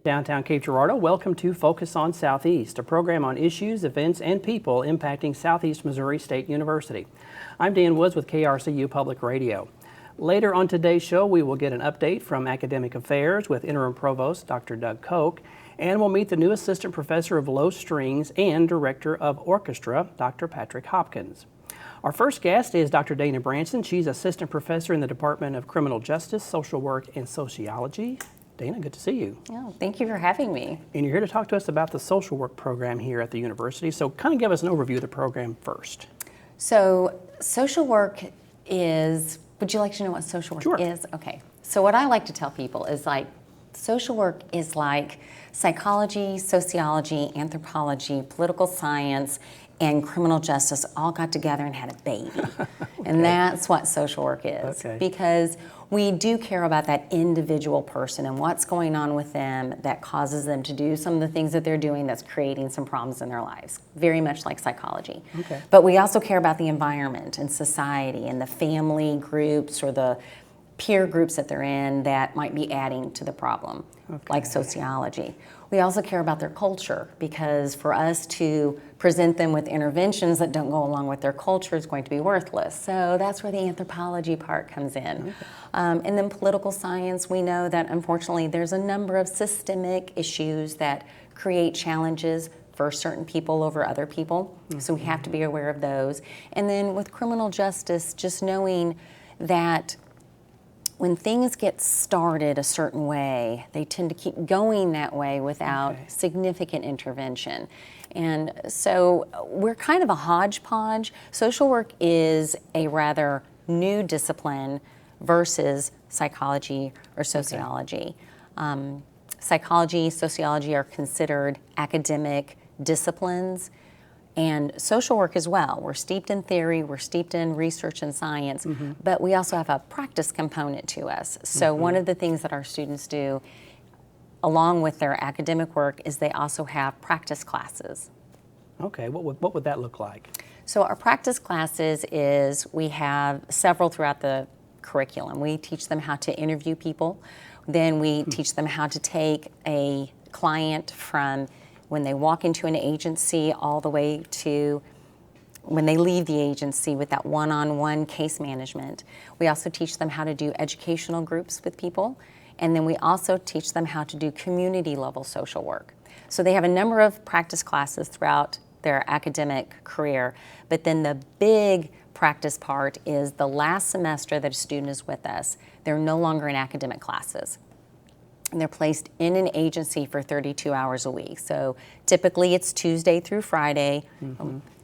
Downtown Cape Girardeau, welcome to Focus on Southeast, a program on issues, events, and people impacting Southeast Missouri State University. I'm Dan Woods with KRCU Public Radio. Later on today's show, we will get an update from Academic Affairs with Interim Provost Dr. Koch, and we'll meet the new Assistant Professor of Low Strings and Director of Orchestra, Dr. Patrick Hopkins. Our first guest is Dr. Dana Branson. She's Assistant Professor in the Department of Criminal Justice, Social Work, and Sociology. Dana, good to see you. Oh, thank you for having me. And you're here to talk to us about the social work program here at the university. So kind of give us an overview of the program first. So social work is, would you like to know what social work is? Okay. So what I like to tell people is social work is like psychology, sociology, anthropology, political science, and criminal justice all got together and had a baby. Okay. And that's what social work is. Okay. Because we do care about that individual person and what's going on with them that causes them to do some of the things that they're doing that's creating some problems in their lives, very much like psychology. Okay. But we also care about the environment and society and the family groups or the peer groups that they're in that might be adding to the problem, like sociology. We also care about their culture, because for us to present them with interventions that don't go along with their culture is going to be worthless. So that's where the anthropology part comes in. Okay. And then political science, we know that unfortunately there's a number of systemic issues that create challenges for certain people over other people. Mm-hmm. So we have to be aware of those. And then with criminal justice, just knowing that when things get started a certain way, they tend to keep going that way without significant intervention. And so we're kind of a hodgepodge. Social work is a rather new discipline versus psychology or sociology. Psychology, sociology are considered academic disciplines, and social work as well. We're steeped in theory, we're steeped in research and science, but we also have a practice component to us. So one of the things that our students do along with their academic work is they also have practice classes. Okay, what would that look like? So our practice classes is, we have several throughout the curriculum. We teach them how to interview people. Then we teach them how to take a client from when they walk into an agency all the way to when they leave the agency with that one-on-one case management. We also teach them how to do educational groups with people, and then we also teach them how to do community level social work. So they have a number of practice classes throughout their academic career, but then the big practice part is the last semester that a student is with us. They're no longer in academic classes. And they're placed in an agency for 32 hours a week. So typically it's Tuesday through Friday,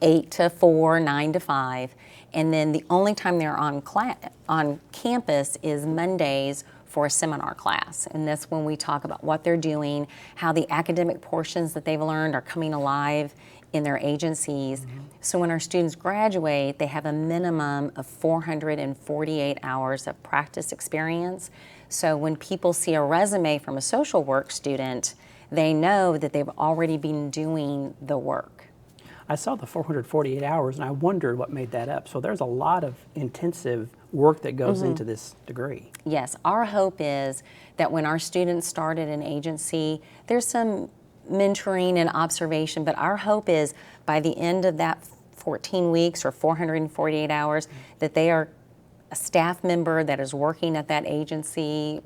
8 to 4, 9 to 5. And then the only time they're on campus is Mondays for a seminar class. And that's when we talk about what they're doing, how the academic portions that they've learned are coming alive in their agencies. So when our students graduate, they have a minimum of 448 hours of practice experience. So when people see a resume from a social work student, they know that they've already been doing the work. I saw the 448 hours and I wondered what made that up. So there's a lot of intensive work that goes into this degree. Yes, our hope is that when our students start at an agency, there's some mentoring and observation, but our hope is by the end of that 14 weeks or 448 hours that they are a staff member that is working at that agency.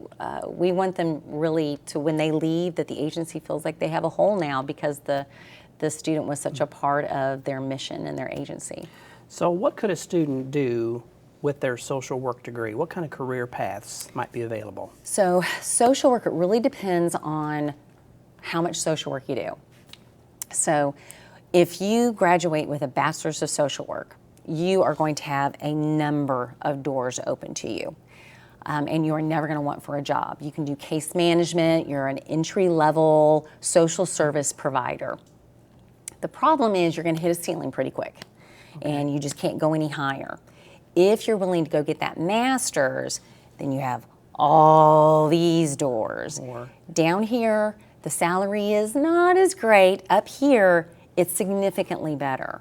We want them really to, when they leave, that the agency feels like they have a hole now because the student was such a part of their mission and their agency. So what could a student do with their social work degree? What kind of career paths might be available? So social work, it really depends on how much social work you do. So if you graduate with a bachelor's of social work, you are going to have a number of doors open to you. And you're never going to want for a job. You can do case management, you're an entry-level social service provider. The problem is you're going to hit a ceiling pretty quick, and you just can't go any higher. If you're willing to go get that master's, then you have all these doors. Down here, the salary is not as great. Up here, it's significantly better.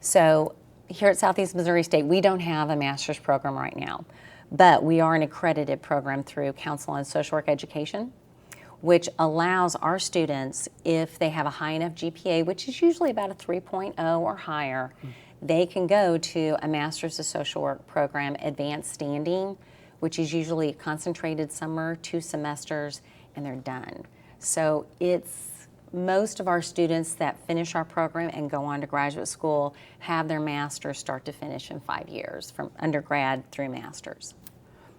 So here at Southeast Missouri State, we don't have a master's program right now, but we are an accredited program through Council on Social Work Education. which allows our students, if they have a high enough GPA, which is usually about a 3.0 or higher, they can go to a Master's of Social Work program, advanced standing, which is usually a concentrated summer, 2 semesters, and they're done. So it's most of our students that finish our program and go on to graduate school have their master's start to finish in 5 years, from undergrad through master's.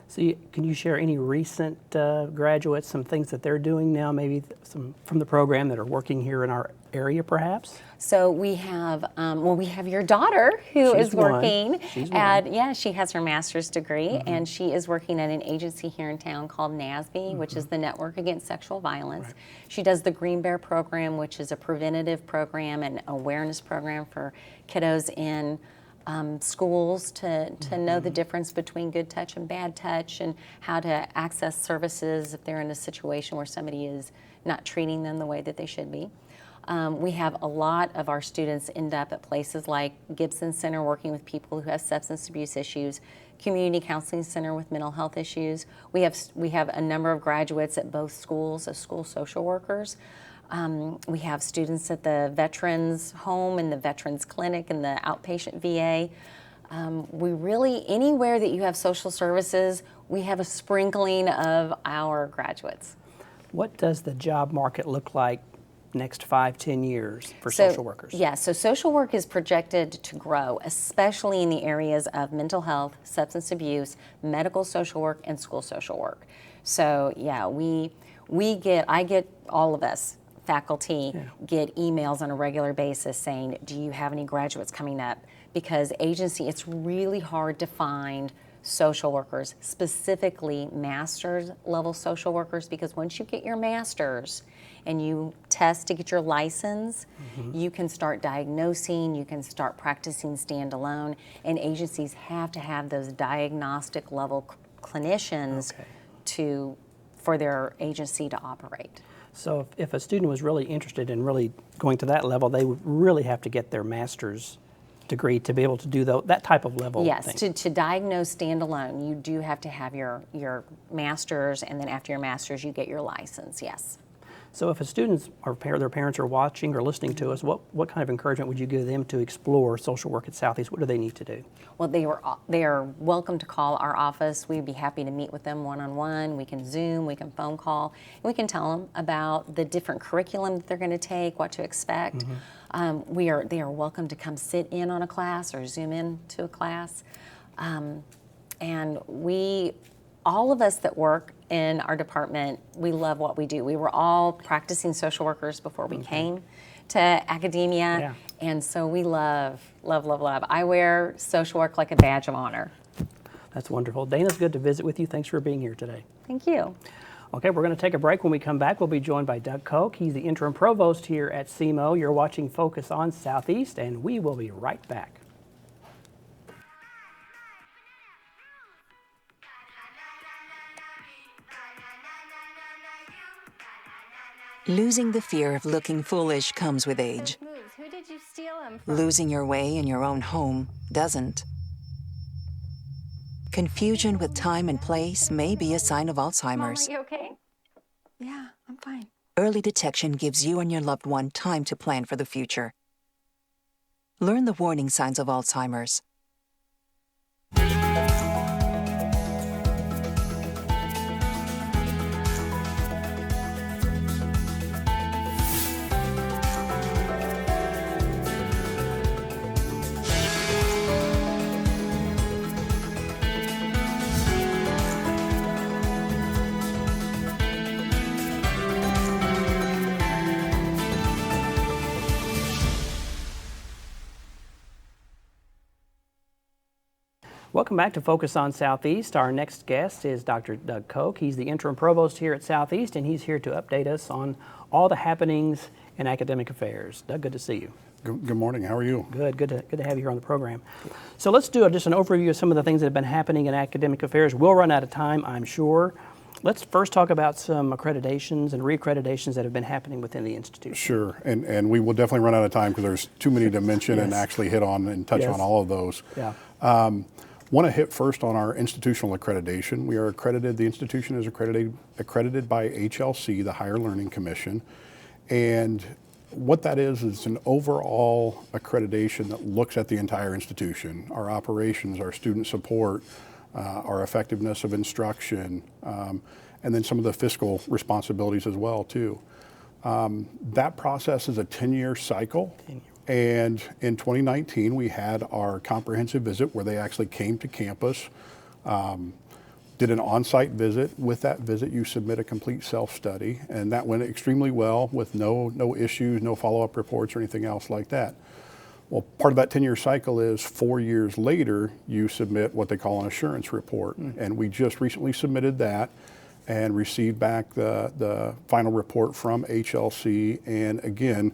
So can you share any recent graduates, some things that they're doing now, maybe some from the program that are working here in our area perhaps? So we have, we have your daughter who is working at, she has her master's degree, and she is working at an agency here in town called NASB, which is the Network Against Sexual Violence. Right. She does the Green Bear program, which is a preventative program and awareness program for kiddos in schools to know the difference between good touch and bad touch, and how to access services if they're in a situation where somebody is not treating them the way that they should be. We have a lot of our students end up at places like Gibson Center working with people who have substance abuse issues, Community Counseling Center with mental health issues. We have a number of graduates at both schools as school social workers. We have students at the Veterans Home and the Veterans Clinic and the outpatient VA. We really, anywhere that you have social services, we have a sprinkling of our graduates. What does the job market look like next 5-10 years for social workers? Yeah, so social work is projected to grow, especially in the areas of mental health, substance abuse, medical social work, and school social work. So yeah, I get all of us, faculty, get emails on a regular basis saying, do you have any graduates coming up? Because it's really hard to find social workers, specifically master's level social workers, because once you get your master's and you test to get your license, you can start diagnosing, you can start practicing standalone, and agencies have to have those diagnostic level clinicians for their agency to operate. So if a student was really interested in really going to that level, they would really have to get their master's degree to be able to do that type of level Yes, thing. to diagnose standalone, you do have to have your master's, and then after your master's, you get your license, yes. So if a student or their parents are watching or listening to us, what kind of encouragement would you give them to explore social work at Southeast? What do they need to do? Well, they are welcome to call our office. We'd be happy to meet with them one-on-one. We can Zoom, we can phone call, and we can tell them about the different curriculum that they're going to take, what to expect. They are welcome to come sit in on a class or Zoom in to a class. And all of us that work in our department, we love what we do. We were all practicing social workers before we came to academia, and so we love, love, love, love. I wear social work like a badge of honor. That's wonderful. Dana, it's good to visit with you. Thanks for being here today. Thank you. Okay, we're going to take a break. When we come back, we'll be joined by Doug Koch. He's the interim provost here at SEMO. You're watching Focus on Southeast, and we will be right back. Losing the fear of looking foolish comes with age. Who did you steal them from? Losing your way in your own home doesn't. Confusion with time and place may be a sign of Alzheimer's. Mom, are you okay? Yeah, I'm fine. Early detection gives you and your loved one time to plan for the future. Learn the warning signs of Alzheimer's. Welcome back to Focus on Southeast. Our next guest is Dr. Doug Koch. He's the interim provost here at Southeast, and he's here to update us on all the happenings in academic affairs. Doug, good to see you. Good morning. How are you? Good to have you here on the program. So let's do just an overview of some of the things that have been happening in academic affairs. We'll run out of time, I'm sure. Let's first talk about some accreditations and reaccreditations that have been happening within the institution. Sure, and we will definitely run out of time because there's too many to mention and actually hit on and touch on all of those. Yeah. Want to hit first on our institutional accreditation. We are accredited, the institution is accredited by HLC, the Higher Learning Commission. And what that is an overall accreditation that looks at the entire institution, our operations, our student support, our effectiveness of instruction, and then some of the fiscal responsibilities as well too. That process is a 10-year cycle. And in 2019, we had our comprehensive visit where they actually came to campus, did an on-site visit. With that visit, you submit a complete self-study, and that went extremely well with no issues, no follow-up reports or anything else like that. Well, part of that 10-year cycle is 4 years later, you submit what they call an assurance report. And we just recently submitted that and received back the final report from HLC, and again,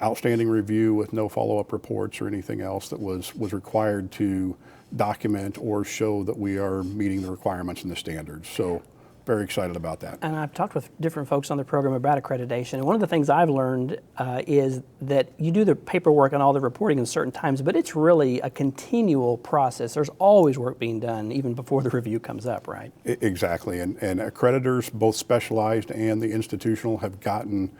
outstanding review with no follow-up reports or anything else that was required to document or show that we are meeting the requirements and the standards. So very excited about that. And I've talked with different folks on the program about accreditation. And one of the things I've learned is that you do the paperwork and all the reporting in certain times, but it's really a continual process. There's always work being done even before the review comes up, right? Exactly. And accreditors, both specialized and the institutional, have gotten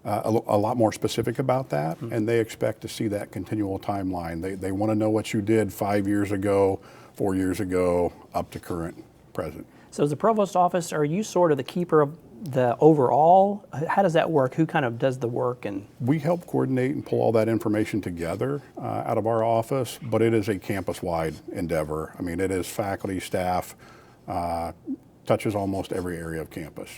a lot more specific about that, and they expect to see that continual timeline. They want to know what you did 5 years ago, 4 years ago, up to current, present. So as the provost office, are you sort of the keeper of the overall? How does that work? Who kind of does the work? And we help coordinate and pull all that information together out of our office, but it is a campus-wide endeavor. I mean, it is faculty, staff, touches almost every area of campus.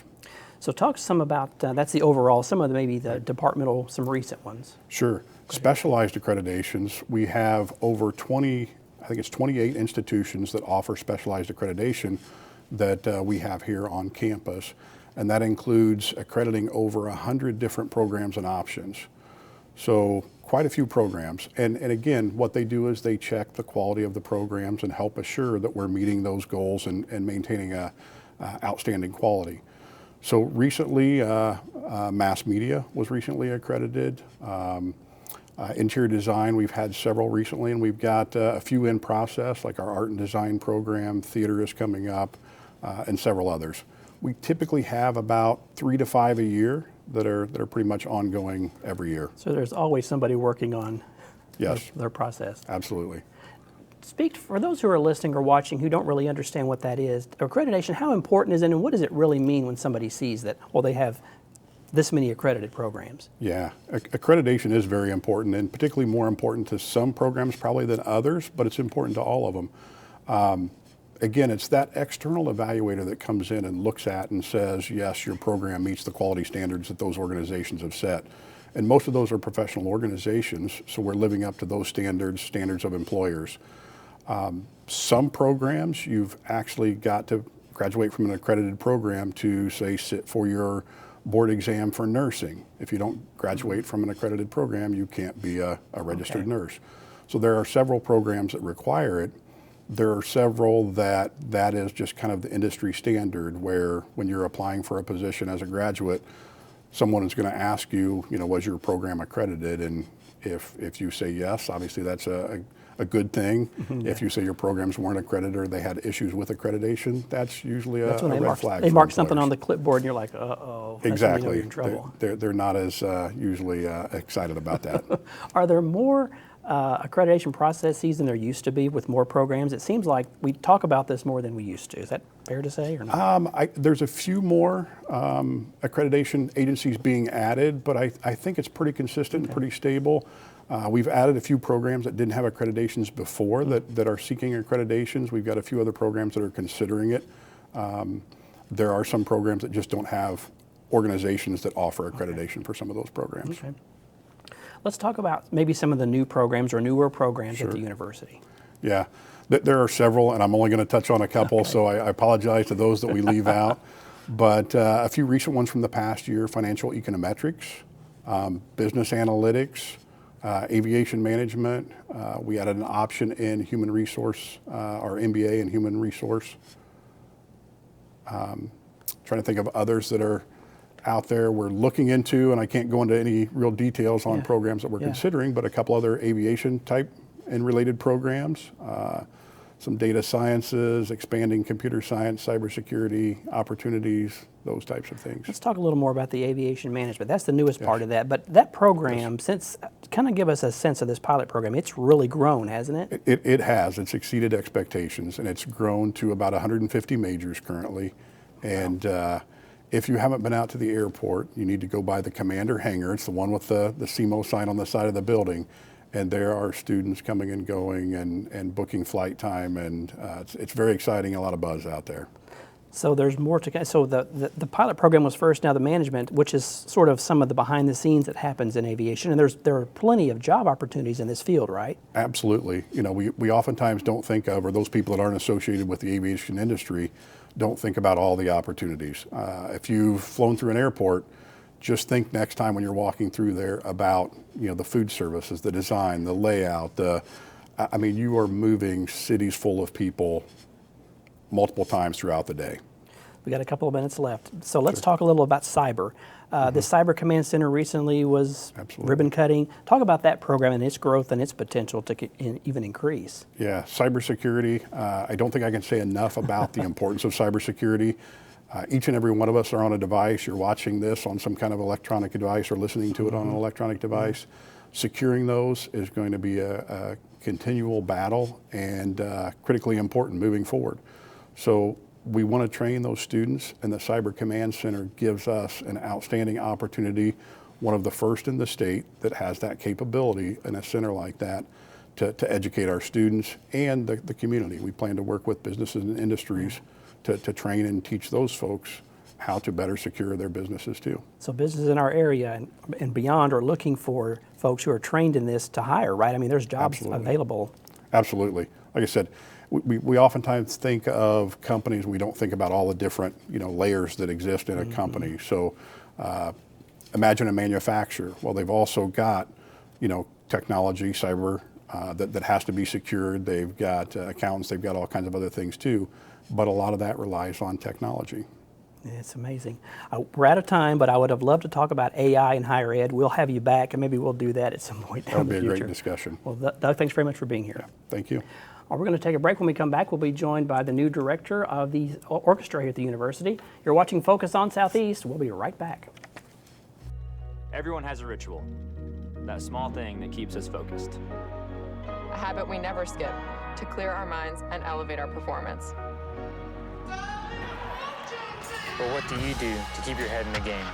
so talk some about, that's the overall, some of the, maybe the departmental, some recent ones. Sure. Specialized accreditations, we have over 20, I think it's 28 institutions that offer specialized accreditation that we have here on campus. And that includes accrediting over 100 different programs and options. So quite a few programs. And again, what they do is they check the quality of the programs and help assure that we're meeting those goals and maintaining outstanding quality. So recently, mass media was recently accredited. Interior design, we've had several recently, and we've got a few in process, like our art and design program, theater is coming up, and several others. We typically have about 3 to 5 a year that are pretty much ongoing every year. So there's always somebody working on Yes, their process. absolutely. Speak for those who are listening or watching who don't really understand what that is. Accreditation, how important is it, and what does it really mean when somebody sees that, well, they have this many accredited programs? Yeah, accreditation is very important, and particularly more important to some programs probably than others, but it's important to all of them. Again, it's that external evaluator that comes in and looks at and says, yes, your program meets the quality standards that those organizations have set. And most of those are professional organizations, so we're living up to those standards of employers. Some programs, you've actually got to graduate from an accredited program to, say, sit for your board exam for nursing. If you don't graduate from an accredited program, you can't be a registered nurse. So there are several programs that require it. There are several that is just kind of the industry standard, where when you're applying for a position as a graduate, someone is going to ask you, was your program accredited? And if you say yes, obviously that's a good thing. Yeah. If you say your programs weren't accredited or they had issues with accreditation, that's usually a red flag. They for mark something employers. on the clipboard and you're like, uh-oh. That's when you know Exactly. you're in trouble. They're not as usually excited about that. Are there more accreditation processes than there used to be with more programs? It seems like we talk about this more than we used to. Is that fair to say or not? There's a few more accreditation agencies being added, but I think it's pretty consistent and pretty stable. We've added a few programs that didn't have accreditations before that are seeking accreditations. We've got a few other programs that are considering it. There are some programs that just don't have organizations that offer accreditation for some of those programs. Okay. Let's talk about maybe some of the new programs or newer programs at the university. Yeah, there are several, and I'm only going to touch on a couple, so I apologize to those that we leave out. But a few recent ones from the past year: financial econometrics, business analytics, aviation management. We added an option in human resource, our MBA in human resource. Trying to think of others that are out there we're looking into, and I can't go into any real details on programs that we're considering, but a couple other aviation type and related programs. some data sciences, expanding computer science, cybersecurity opportunities, those types of things. Let's talk a little more about the aviation management. That's the newest part of that. But that program, kind of give us a sense of this pilot program. It's really grown, hasn't it? It has. It's exceeded expectations, and it's grown to about 150 majors currently. And if you haven't been out to the airport, you need to go by the Commander hangar. It's the one with the CMO sign on the side of the building. And there are students coming and going and booking flight time, and it's very exciting, a lot of buzz out there. So there's more to go. So the pilot program was first, now the management, which is sort of some of the behind the scenes that happens in aviation. And there are plenty of job opportunities in this field, right? Absolutely. You know, we oftentimes don't think of, or those people that aren't associated with the aviation industry don't think about all the opportunities. If you've flown through an airport, just think next time when you're walking through there about, you know, the food services, the design, the layout, I mean, you are moving cities full of people multiple times throughout the day. We got a couple of minutes left. So let's talk a little about cyber. The Cyber Command Center recently was ribbon cutting. Talk about that program and its growth and its potential to even increase. Yeah, cybersecurity. I don't think I can say enough about the importance of cybersecurity. Each and every one of us are on a device. You're watching this on some kind of electronic device or listening to it on an electronic device. Securing those is going to be a continual battle and critically important moving forward. So we want to train those students, and the Cyber Command Center gives us an outstanding opportunity, one of the first in the state that has that capability in a center like that, to educate our students and the community. We plan to work with businesses and industries to train and teach those folks how to better secure their businesses too. So businesses in our area and beyond are looking for folks who are trained in this to hire, right? I mean, there's jobs available. Absolutely. Like I said, we oftentimes think of companies, we don't think about all the different, you know, layers that exist in a company. So imagine a manufacturer. Well, they've also got, you know, technology, cyber, that has to be secured. They've got accountants, they've got all kinds of other things too. But a lot of that relies on technology. It's amazing. We're out of time, but I would have loved to talk about AI in higher ed. We'll have you back, and maybe we'll do that at some point down the future. That would be a great discussion. Well, Doug, thanks very much for being here. Yeah, thank you. We're going to take a break. When we come back, we'll be joined by the new director of the orchestra here at the university. You're watching Focus on Southeast. We'll be right back. Everyone has a ritual, that small thing that keeps us focused. A habit we never skip to clear our minds and elevate our performance. But what do you do to keep your head in the game,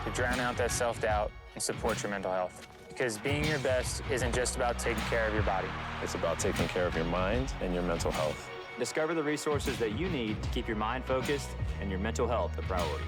to drown out that self-doubt and support your mental health? Because being your best isn't just about taking care of your body. It's about taking care of your mind and your mental health. Discover the resources that you need to keep your mind focused and your mental health a priority.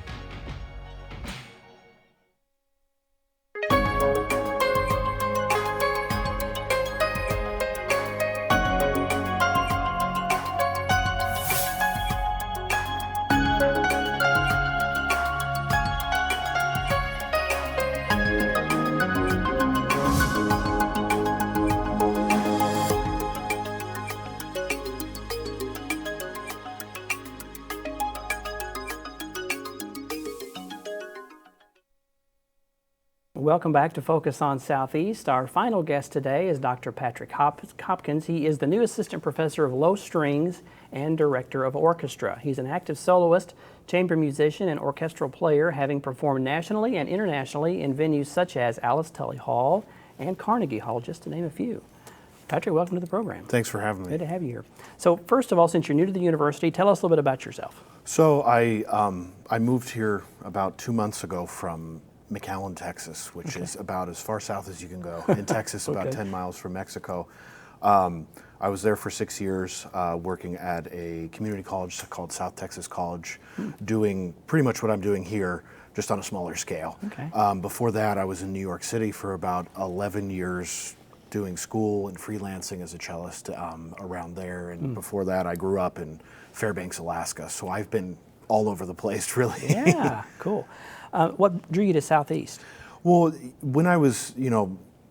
Welcome back to Focus on Southeast. Our final guest today is Dr. Patrick Hopkins. He is the new assistant professor of low strings and director of orchestra. He's an active soloist, chamber musician, and orchestral player, having performed nationally and internationally in venues such as Alice Tully Hall and Carnegie Hall, just to name a few. Patrick, welcome to the program. Thanks for having me. Good to have you here. So first of all, since you're new to the university, tell us a little bit about yourself. So I moved here about 2 months ago from McAllen, Texas, which is about as far south as you can go in Texas, about 10 miles from Mexico. I was there for 6 years working at a community college called South Texas College, doing pretty much what I'm doing here, just on a smaller scale. Before that, I was in New York City for about 11 years doing school and freelancing as a cellist around there. And before that, I grew up in Fairbanks, Alaska. So I've been all over the place, really. Yeah, cool. What drew you to Southeast? Well, when I was,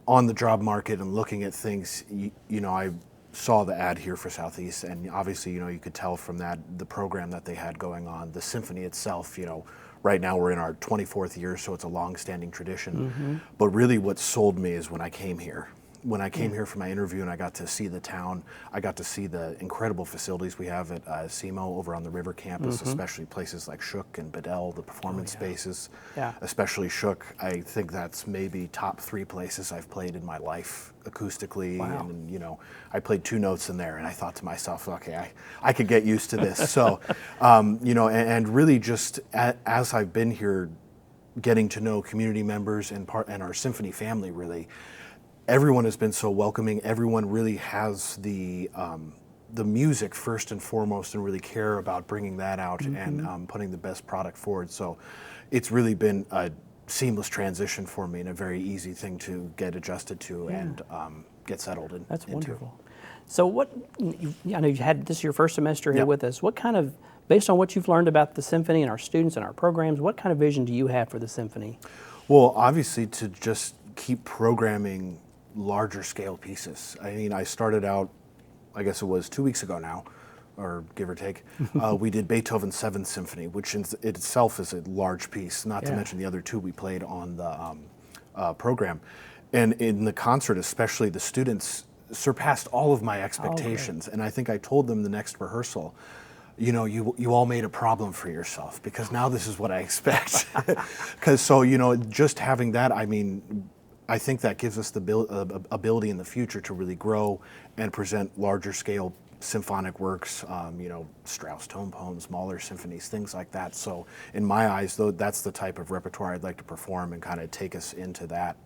on the job market and looking at things, I saw the ad here for Southeast, and obviously, you could tell from that the program that they had going on, the symphony itself. Right now we're in our 24th year, so it's a long-standing tradition. But really, what sold me is when I came here. when I came here for my interview and I got to see the town, I got to see the incredible facilities we have at SEMO over on the river campus, especially places like Shook and Bedell, the performance spaces. Yeah. Especially Shook, I think that's maybe top 3 places I've played in my life acoustically. Wow. And you know, I played 2 notes in there and I thought to myself, okay, I could get used to this. So, you know, and really just as I've been here, getting to know community members and our symphony family, really, everyone has been so welcoming. Everyone really has the music first and foremost, and really care about bringing that out and putting the best product forward. So it's really been a seamless transition for me and a very easy thing to get adjusted to and get settled in. That's wonderful. So I know you had this is your first semester here with us. What kind of, based on what you've learned about the symphony and our students and our programs, what kind of vision do you have for the symphony? Well, obviously to just keep programming larger scale pieces. I mean, I started out, I guess it was 2 weeks ago now, or give or take. We did Beethoven's 7th Symphony, which in itself is a large piece, not to mention the other 2 we played on the program. And in the concert, especially, the students surpassed all of my expectations. And I think I told them the next rehearsal, you know, you all made a problem for yourself, because now this is what I expect. Because so, you know, just having that, I mean, I think that gives us the ability in the future to really grow and present larger scale symphonic works, you know, Strauss tone poems, Mahler symphonies, things like that. So in my eyes, though, that's the type of repertoire I'd like to perform and kind of take us into that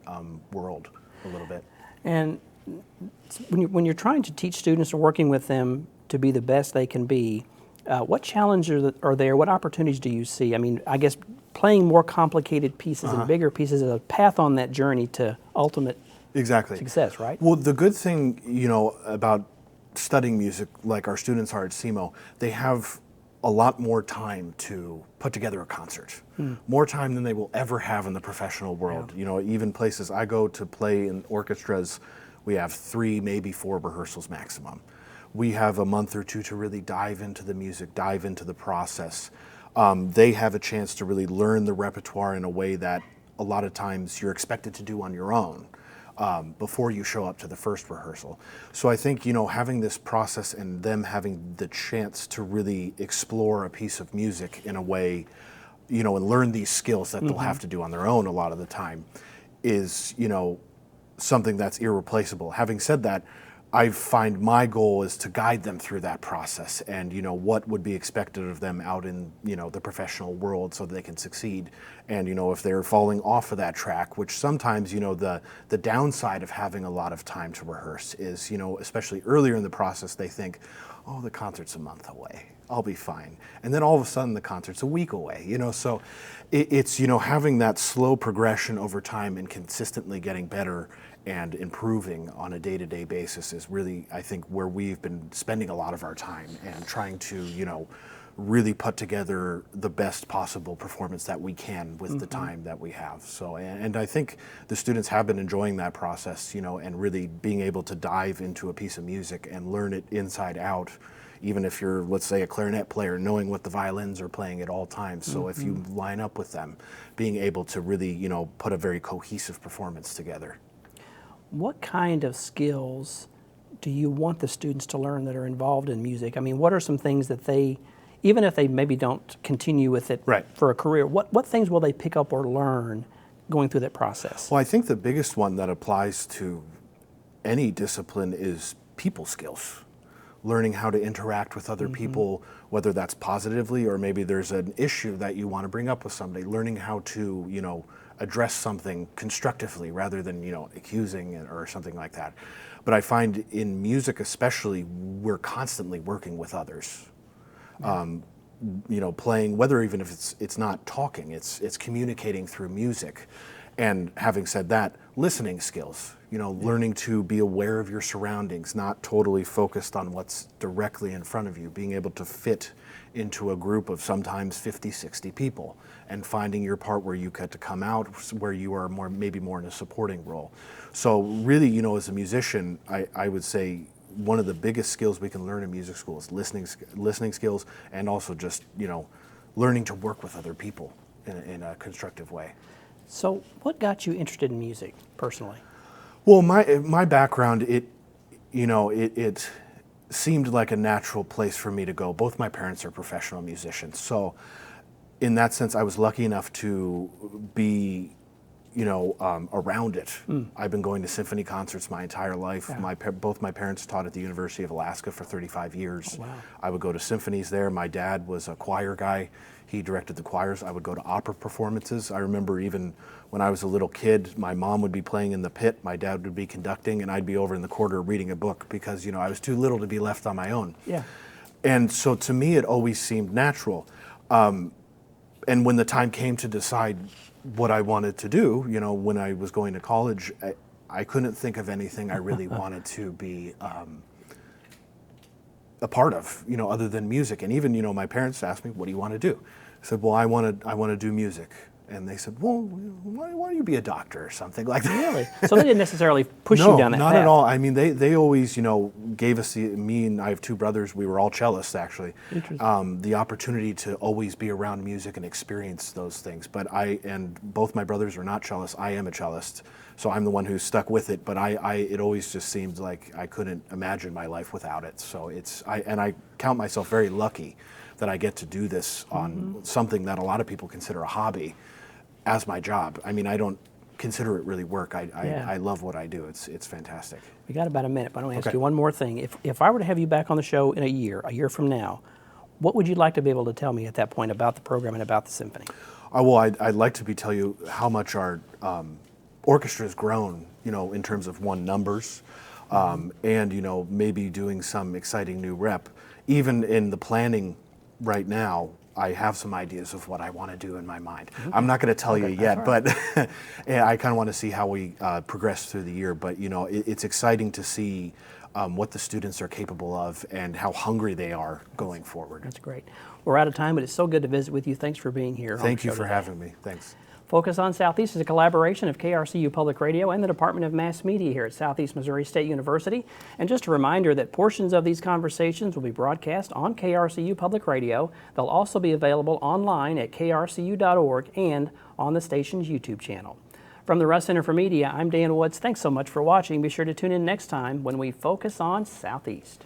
world a little bit. And when you're trying to teach students or working with them to be the best they can be, what challenges are there? What opportunities do you see? I mean, I guess playing more complicated pieces and bigger pieces is a path on that journey to ultimate success, right? Well, the good thing, you know, about studying music like our students are at SEMO, they have a lot more time to put together a concert. More time than they will ever have in the professional world. You know, even places I go to play in orchestras, we have 3, maybe 4 rehearsals maximum. We have a month or 2 to really dive into the music, dive into the process. They have a chance to really learn the repertoire in a way that a lot of times you're expected to do on your own before you show up to the first rehearsal. So I think, you know, having this process and them having the chance to really explore a piece of music in a way, you know, and learn these skills that they'll have to do on their own a lot of the time is, you know, something that's irreplaceable. Having said that, I find my goal is to guide them through that process and, you know, what would be expected of them out in, you know, the professional world so that they can succeed. And, you know, if they're falling off of that track, which sometimes, you know, the downside of having a lot of time to rehearse is, you know, especially earlier in the process, they think, oh, the concert's a month away, I'll be fine. And then all of a sudden the concert's a week away, you know, so it's, you know, having that slow progression over time and consistently getting better and improving on a day-to-day basis is really, I think, where we've been spending a lot of our time and trying to, you know, really put together the best possible performance that we can with the time that we have. So, and I think the students have been enjoying that process, you know, and really being able to dive into a piece of music and learn it inside out, even if you're, let's say, a clarinet player, knowing what the violins are playing at all times. So if you line up with them, being able to really, you know, put a very cohesive performance together. What kind of skills do you want the students to learn that are involved in music? I mean, what are some things that they, even if they maybe don't continue with it for a career, what things will they pick up or learn going through that process? Well, I think the biggest one that applies to any discipline is people skills. Learning how to interact with other people, whether that's positively or maybe there's an issue that you want to bring up with somebody. Learning how to, you know, address something constructively rather than, you know, accusing or something like that. But I find in music especially, we're constantly working with others. You know, playing, whether even if it's not talking, it's communicating through music. And having said that, listening skills, you know, learning to be aware of your surroundings, not totally focused on what's directly in front of you, being able to fit into a group of sometimes 50, 60 people and finding your part where you get to come out, where you are more, maybe more in a supporting role. So really, you know, as a musician, I would say one of the biggest skills we can learn in music school is listening skills, and also just, you know, learning to work with other people in a constructive way. So what got you interested in music personally? Well, my background, it seemed like a natural place for me to go. Both my parents are professional musicians, so in that sense, I was lucky enough to be, around it. I've been going to symphony concerts my entire life. Yeah. Both my parents taught at the University of Alaska for 35 years. Oh, wow. I would go to symphonies there. My dad was a choir guy. He directed the choirs. I would go to opera performances. I remember even when I was a little kid, my mom would be playing in the pit, my dad would be conducting, and I'd be over in the corner reading a book because, I was too little to be left on my own. Yeah. And so to me, it always seemed natural. And when the time came to decide what I wanted to do, when I was going to college, I couldn't think of anything I really wanted to be a part of, other than music. And even, my parents asked me, what do you want to do? I said, well, I want to do music. And they said, well, why don't you be a doctor or something like that? Really? So they didn't necessarily push you down that path? No, not at all. I mean, they always, gave us, me and I have two brothers, we were all cellists actually, the opportunity to always be around music and experience those things. But and both my brothers are not cellists. I am a cellist, so I'm the one who's stuck with it. But it always just seemed like I couldn't imagine my life without it. So I count myself very lucky that I get to do this on something that a lot of people consider a hobby as my job. I mean, I don't consider it really work. I love what I do. It's fantastic. We got about a minute, but I want to ask you one more thing. If I were to have you back on the show in a year from now, what would you like to be able to tell me at that point about the program and about the symphony? Well, I'd like to tell you how much our orchestra has grown, in terms of numbers, and maybe doing some exciting new rep. Even in the planning right now, I have some ideas of what I want to do in my mind. Okay. I'm not going to tell you yet, but I kind of want to see how we progress through the year. But it's exciting to see what the students are capable of and how hungry they are going forward. That's great. We're out of time, but it's so good to visit with you. Thanks for being here. Thank you for having me. Thanks. Focus on Southeast is a collaboration of KRCU Public Radio and the Department of Mass Media here at Southeast Missouri State University. And just a reminder that portions of these conversations will be broadcast on KRCU Public Radio. They'll also be available online at krcu.org and on the station's YouTube channel. From the Russ Center for Media, I'm Dan Woods. Thanks so much for watching. Be sure to tune in next time when we focus on Southeast.